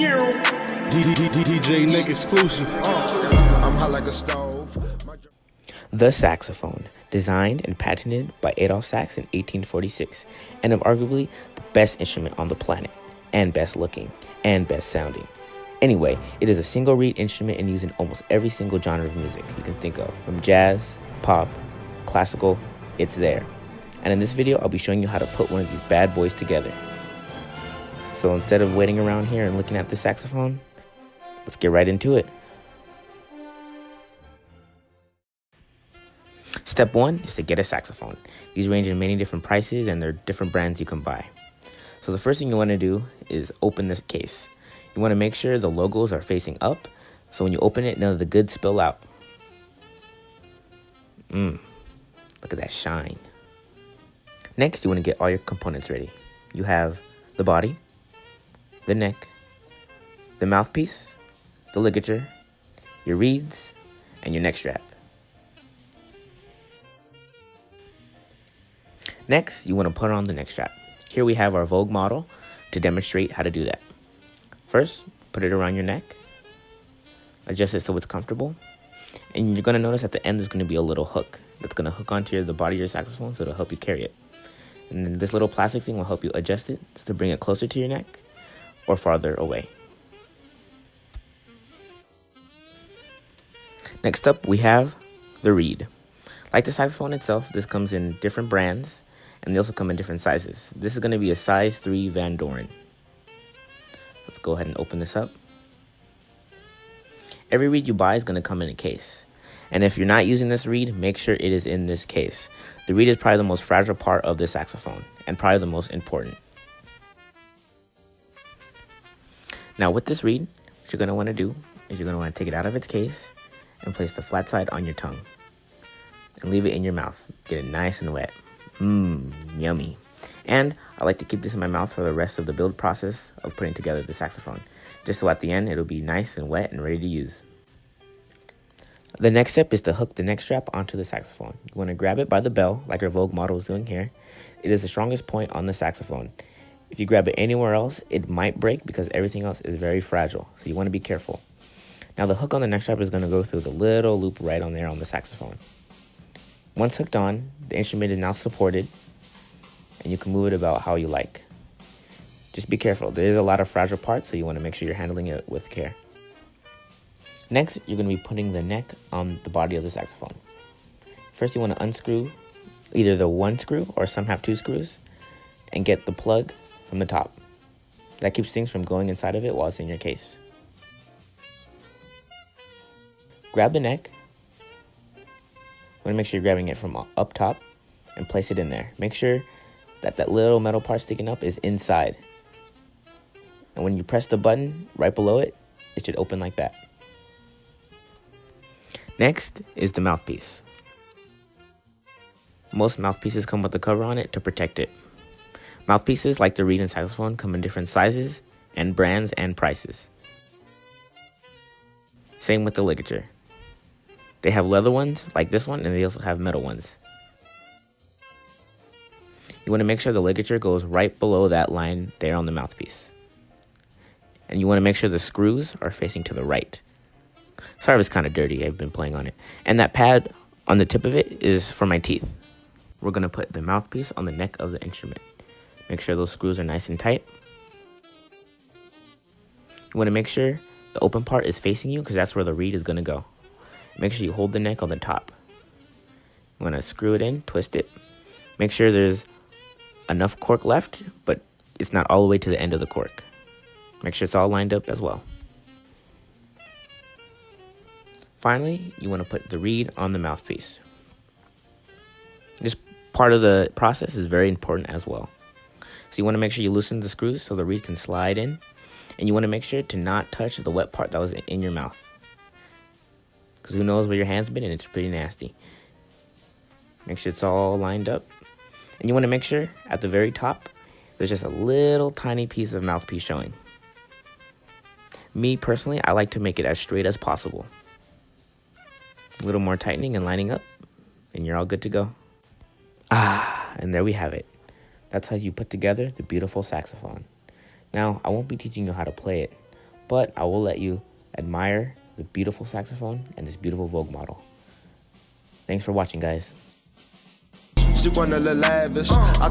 DJ Nick exclusive. I'm hot like a stove. The saxophone, designed and patented by Adolph Sax in 1846, and of arguably the best instrument on the planet, and best looking, and best sounding. Anyway, it is a single reed instrument and used in almost every single genre of music you can think of, from jazz, pop, classical, it's there. And in this video, I'll be showing you how to put one of these bad boys together. So instead of waiting around here and looking at the saxophone, let's get right into it. Step 1 is to get a saxophone. These range in many different prices and there are different brands you can buy. So the first thing you want to do is open this case. You want to make sure the logos are facing up, so when you open it, none of the goods spill out. Look at that shine. Next, you want to get all your components ready. You have the body, the neck, the mouthpiece, the ligature, your reeds, and your neck strap. Next, you want to put on the neck strap. Here we have our Vogue model to demonstrate how to do that. First, put it around your neck. Adjust it so it's comfortable. And you're going to notice at the end there's going to be a little hook that's going to hook onto the body of your saxophone, so it'll help you carry it. And then this little plastic thing will help you adjust it to bring it closer to your neck or farther away. Next up, we have the reed. Like the saxophone itself, this comes in different brands, and they also come in different sizes. This is going to be a size 3 Van Doren. Let's go ahead and open this up. Every reed you buy is going to come in a case. And if you're not using this reed, make sure it is in this case. The reed is probably the most fragile part of the saxophone, and probably the most important. Now with this reed, what you're going to want to do is you're going to want to take it out of its case and place the flat side on your tongue. And leave it in your mouth. Get it nice and wet. Yummy. And I like to keep this in my mouth for the rest of the build process of putting together the saxophone, just so at the end it'll be nice and wet and ready to use. The next step is to hook the neck strap onto the saxophone. You want to grab it by the bell, like our Vogue model is doing here. It is the strongest point on the saxophone. If you grab it anywhere else, it might break because everything else is very fragile, so you want to be careful. Now the hook on the neck strap is going to go through the little loop right on there on the saxophone. Once hooked on, the instrument is now supported, and you can move it about how you like. Just be careful. There is a lot of fragile parts, so you want to make sure you're handling it with care. Next, you're going to be putting the neck on the body of the saxophone. First, you want to unscrew either the 1 screw or some have 2 screws and get the plug from the top. That keeps things from going inside of it while it's in your case. Grab the neck. You want to make sure you're grabbing it from up top and place it in there. Make sure that that little metal part sticking up is inside. And when you press the button right below it, it should open like that. Next is the mouthpiece. Most mouthpieces come with a cover on it to protect it. Mouthpieces, like the reed and saxophone, come in different sizes and brands and prices. Same with the ligature. They have leather ones like this one, and they also have metal ones. You want to make sure the ligature goes right below that line there on the mouthpiece. And you want to make sure the screws are facing to the right. Sorry if it's kind of dirty, I've been playing on it. And that pad on the tip of it is for my teeth. We're going to put the mouthpiece on the neck of the instrument. Make sure those screws are nice and tight. You want to make sure the open part is facing you because that's where the reed is going to go. Make sure you hold the neck on the top. You want to screw it in, twist it. Make sure there's enough cork left, but it's not all the way to the end of the cork. Make sure it's all lined up as well. Finally, you want to put the reed on the mouthpiece. This part of the process is very important as well. So you want to make sure you loosen the screws so the reed can slide in. And you want to make sure to not touch the wet part that was in your mouth. Because who knows where your hand's been and it's pretty nasty. Make sure it's all lined up. And you want to make sure at the very top, there's just a little tiny piece of mouthpiece showing. Me personally, I like to make it as straight as possible. A little more tightening and lining up, and you're all good to go. And there we have it. That's how you put together the beautiful saxophone. Now, I won't be teaching you how to play it, but I will let you admire the beautiful saxophone and this beautiful Vogue model. Thanks for watching, guys. She wanna look lavish.